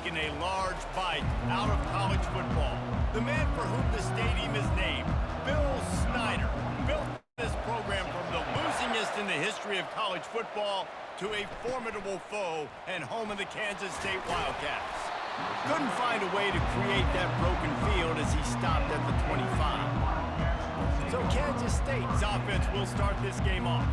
taken a large bite out of college football. The man for whom the stadium is named, Bill Snyder, built this program from the losingest in the history of college football to a formidable foe and home of the Kansas State Wildcats. Couldn't find a way to create that broken field as he stopped at the 25. So Kansas State's offense will start this game off.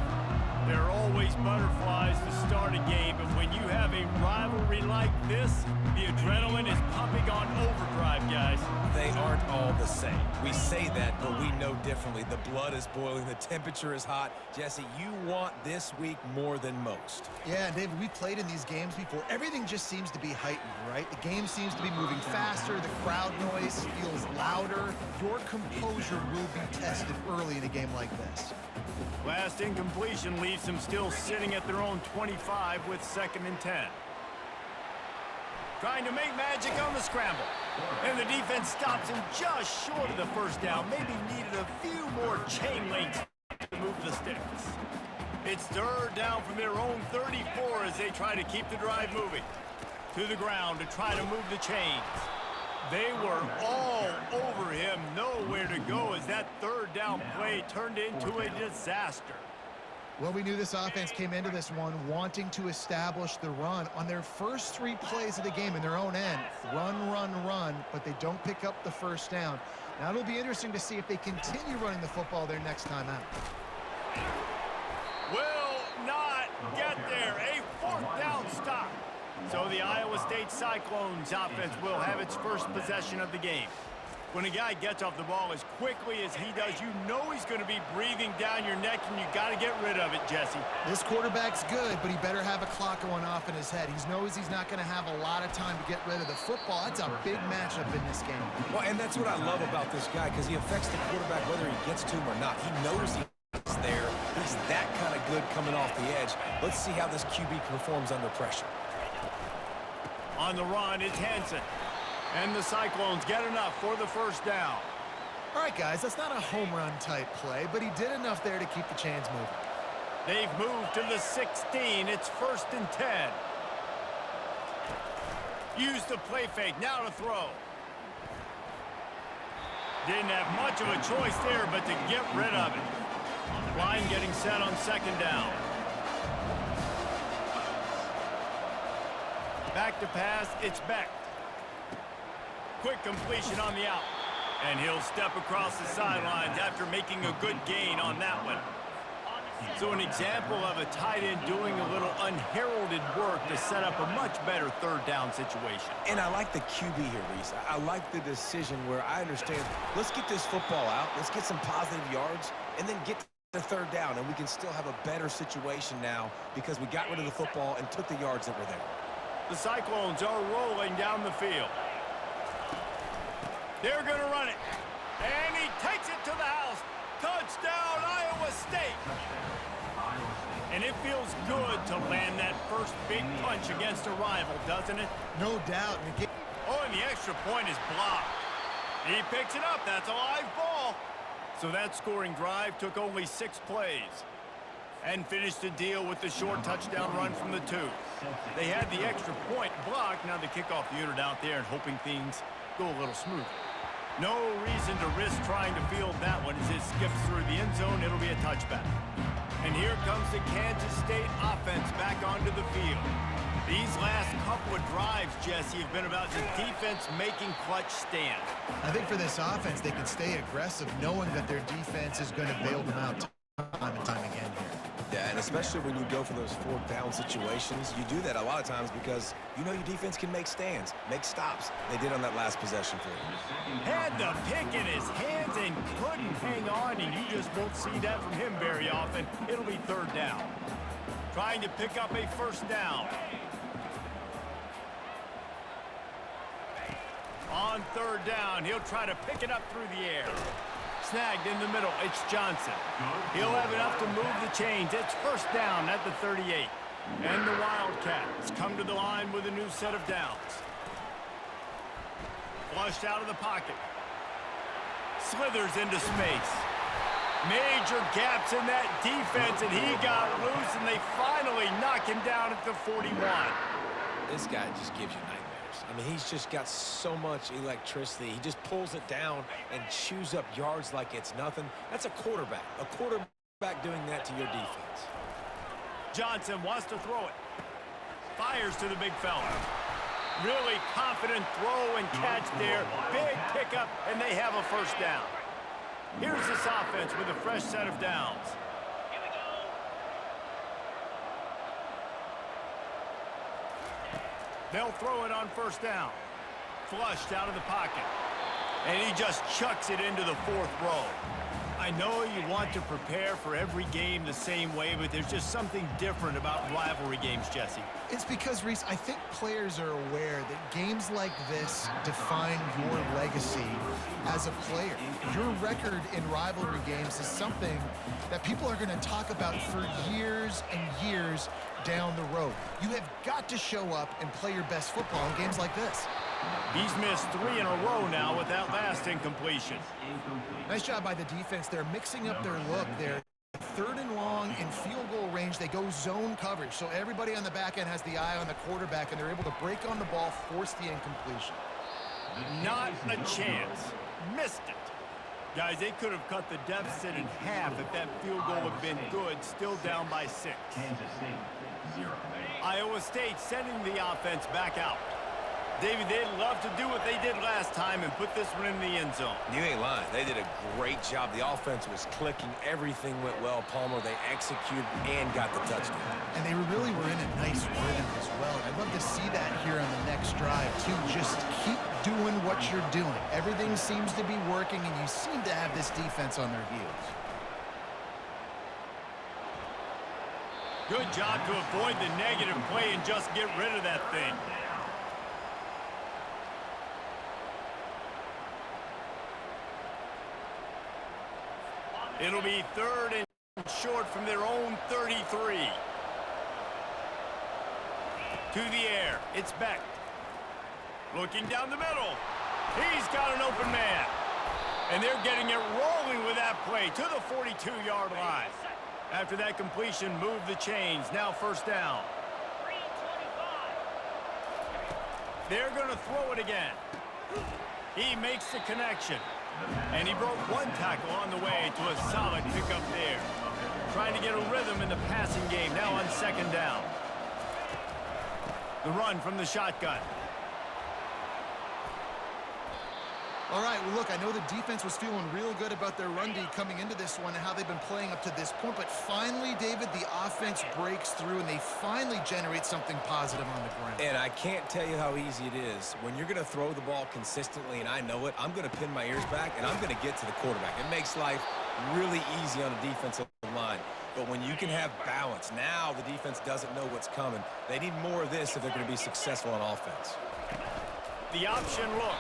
There are always butterflies to start a game, but when you have a rivalry like this, the adrenaline is pumping on overdrive, guys. They aren't all the same. We say that, but we know differently. The blood is boiling. The temperature is hot. Jesse, you want this week more than most. Yeah, David, we played in these games before. Everything just seems to be heightened, right? The game seems to be moving faster. The crowd noise feels louder. Your composure will be tested early in a game like this. Last incompletion leaves them still sitting at their own 25 with 2nd and 10. Trying to make magic on the scramble. And the defense stops him just short of the first down. Maybe needed a few more chain links to move the sticks. It's 3rd down from their own 34 as they try to keep the drive moving. To the ground to try to move the chains. They were all over him, nowhere to go as that 3rd down play turned into a disaster. Well, we knew this offense came into this one wanting to establish the run on their first 3 plays of the game in their own end. Run, run, run, but they don't pick up the first down. Now it'll be interesting to see if they continue running the football their next time out. Will not get there. A 4th down stop. So the Iowa State Cyclones offense will have its first possession of the game. When a guy gets off the ball as quickly as he does, you know he's going to be breathing down your neck, and you got to get rid of it, Jesse. This quarterback's good, but he better have a clock going off in his head. He knows he's not going to have a lot of time to get rid of the football. That's a big matchup in this game. Well, and that's what I love about this guy, because he affects the quarterback whether he gets to him or not. He knows he's there. He's that kind of good coming off the edge. Let's see how this QB performs under pressure. On the run, it's Hansen. And the Cyclones get enough for the first down. All right, guys, that's not a home run type play, but he did enough there to keep the chains moving. They've moved to the 16. It's 1st and 10. Use the play fake. Now to throw. Didn't have much of a choice there, but to get rid of it. Line getting set on 2nd down. Back to pass, it's Beck. Quick completion on the out. And he'll step across the sidelines after making a good gain on that one. So an example of a tight end doing a little unheralded work to set up a much better 3rd down situation. And I like the QB here, Reese. I like the decision where I understand, let's get this football out, let's get some positive yards, and then get the 3rd down, and we can still have a better situation now because we got rid of the football and took the yards that were there. The Cyclones are rolling down the field. They're going to run it. And he takes it to the house. Touchdown, Iowa State. And it feels good to land that first big punch against a rival, doesn't it? No doubt. Oh, and the extra point is blocked. He picks it up. That's a live ball. So that scoring drive took only 6 plays. And finished the deal with the short touchdown run from the 2. They had the extra point blocked. Now they kick off the unit out there and hoping things go a little smoother. No reason to risk trying to field that one as it skips through the end zone. It'll be a touchback. And here comes the Kansas State offense back onto the field. These last couple of drives, Jesse, have been about the defense making clutch stand. I think for this offense, they can stay aggressive knowing that their defense is going to bail them out time and time again here. Yeah, and especially when you go for those 4th down situations, you do that a lot of times because you know your defense can make stands, make stops. They did on that last possession for you. Had the pick in his hands and couldn't hang on, and you just won't see that from him very often. It'll be 3rd down. Trying to pick up a 1st down. On 3rd down, he'll try to pick it up through the air. Snagged in the middle, it's Johnson. He'll have enough to move the chains. It's 1st down at the 38. And the Wildcats come to the line with a new set of downs. Flushed out of the pocket. Slithers into space. Major gaps in that defense, and he got loose, and they finally knock him down at the 41. This guy just gives you nightmares. ridiculous. I mean, he's just got so much electricity. He just pulls it down and chews up yards like it's nothing. That's a quarterback. A quarterback doing that to your defense. Johnson wants to throw it. Fires to the big fella. Really confident throw and catch there. Big pickup, and they have a first down. Here's this offense with a fresh set of downs. They'll throw it on first down. Flushed out of the pocket. And he just chucks it into the fourth row. I know you want to prepare for every game the same way, but there's just something different about rivalry games, Jesse. It's because, Reese, I think players are aware that games like this define your legacy as a player. Your record in rivalry games is something that people are going to talk about for years and years down the road. You have got to show up and play your best football in games like this. He's missed 3 in a row now with that last incompletion. Nice job by the defense. They're mixing up their look. They're 3rd and long in field goal range. They go zone coverage. So everybody on the back end has the eye on the quarterback, and they're able to break on the ball, force the incompletion. Not a chance. Missed it. Guys, they could have cut the deficit in half if that field goal had been good, still down by 6. Iowa State sending the offense back out. David, they'd love to do what they did last time and put this one in the end zone. You ain't lying. They did a great job. The offense was clicking. Everything went well, Palmer. They executed and got the touchdown. And they really were in a nice rhythm as well. I'd love to see that here on the next drive, too. Just keep doing what you're doing. Everything seems to be working, and you seem to have this defense on their heels. Good job to avoid the negative play and just get rid of that thing. It'll be 3rd and short from their own 33. To the air. It's Beck. Looking down the middle. He's got an open man. And they're getting it rolling with that play to the 42-yard line. After that completion, move the chains. Now first down. They're going to throw it again. He makes the connection. And he broke one tackle on the way to a solid pickup there. Trying to get a rhythm in the passing game now on 2nd down. The run from the shotgun. All right, well, look, I know the defense was feeling real good about their run D coming into this one and how they've been playing up to this point, but finally, David, the offense breaks through and they finally generate something positive on the ground. And I can't tell you how easy it is. When you're going to throw the ball consistently, and I know it, I'm going to pin my ears back, and I'm going to get to the quarterback. It makes life really easy on the defensive line. But when you can have balance, now the defense doesn't know what's coming. They need more of this if they're going to be successful on offense. The option look.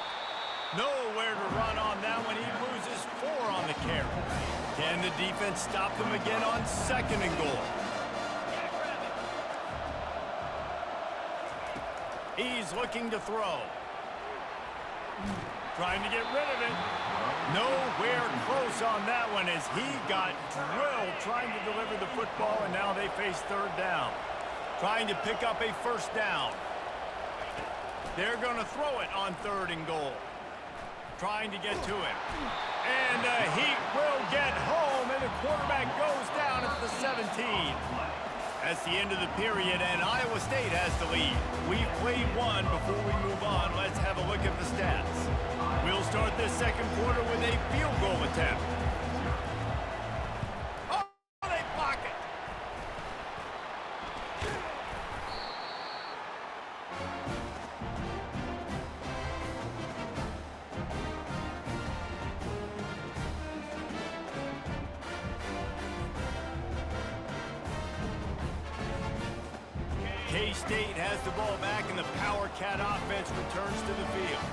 Nowhere to run on that one. He loses 4 on the carry. Can the defense stop them again on 2nd and goal? He's looking to throw. Trying to get rid of it. Nowhere close on that one as he got drilled trying to deliver the football, and now they face 3rd down. Trying to pick up a first down. They're going to throw it on 3rd and goal. Trying to get to him. And the Heat will get home, and the quarterback goes down at the 17. That's the end of the period, and Iowa State has the lead. We've played one. Before we move on, let's have a look at the stats. We'll start this 2nd quarter with a field goal attempt. Oh, they block it. K-State has the ball back, and the Power Cat offense returns to the field.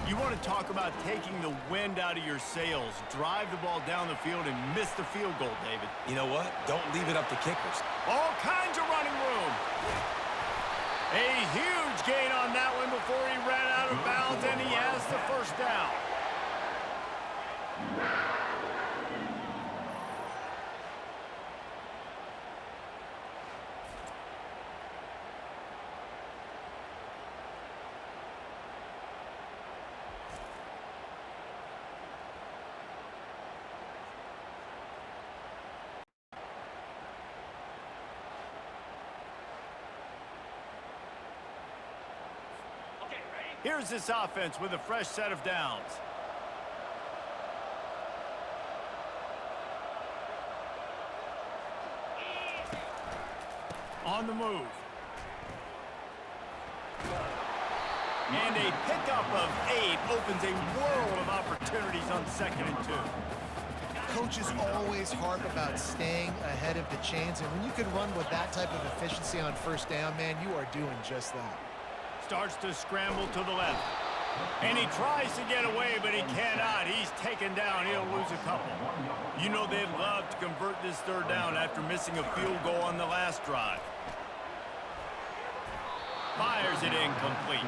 You want to talk about taking the wind out of your sails. Drive the ball down the field and miss the field goal, David. You know what? Don't leave it up to kickers. All kinds of running room. A huge gain on that one before he ran out of bounds, and he has the first down. Here's this offense with a fresh set of downs. On the move. And a pickup of 8 opens a world of opportunities on 2nd and 2. Coaches always harp about staying ahead of the chains, and when you can run with that type of efficiency on 1st down, man, you are doing just that. Starts to scramble to the left. And he tries to get away, but he cannot. He's taken down. He'll lose a couple. You know they'd love to convert this 3rd down after missing a field goal on the last drive. Fires it incomplete.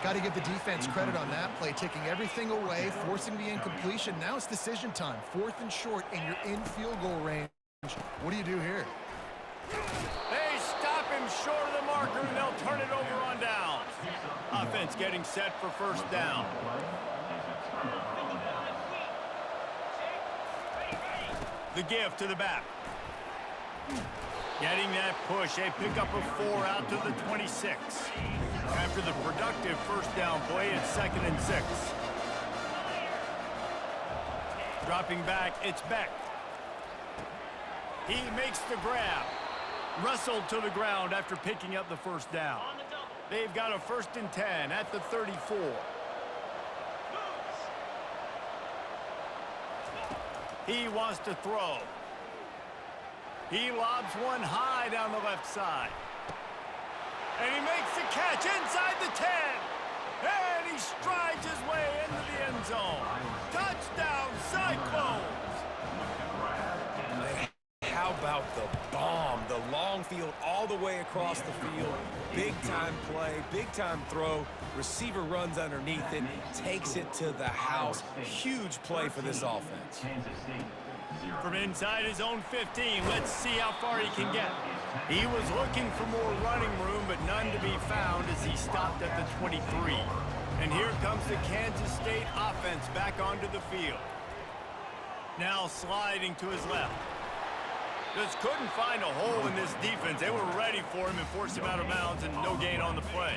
Got to give the defense credit on that play, taking everything away, forcing the incompletion. Now it's decision time. 4th and short, and you're in field goal range. What do you do here? They stop him short of the marker, and they'll turn it over on downs. Offense getting set for 1st down. The give to the back. Getting that push, a pickup of 4 out to the 26. After the productive 1st down play, it's 2nd and 6. Dropping back, it's Beck. He makes the grab. Wrestled to the ground after picking up the 1st down. They've got a 1st and 10 at the 34. He wants to throw. He lobs one high down the left side. And he makes the catch inside the 10. And he strides his way into the end zone. Touchdown, Cyclones! How about the bomb? The long field all the way across the field. Big-time play, big-time throw. Receiver runs underneath it, takes it to the house. Huge play for this offense. From inside his own 15, let's see how far he can get. He was looking for more running room, but none to be found as he stopped at the 23. And here comes the Kansas State offense back onto the field. Now sliding to his left. Just couldn't find a hole in this defense. They were ready for him and forced him out of bounds, and no gain on the play.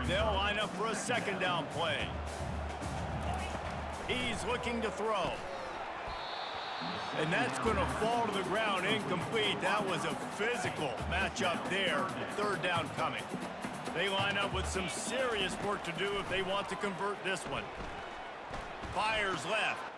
They'll line up for a 2nd down play. He's looking to throw. And that's going to fall to the ground incomplete. That was a physical matchup there. 3rd down coming. They line up with some serious work to do if they want to convert this one. Fires left.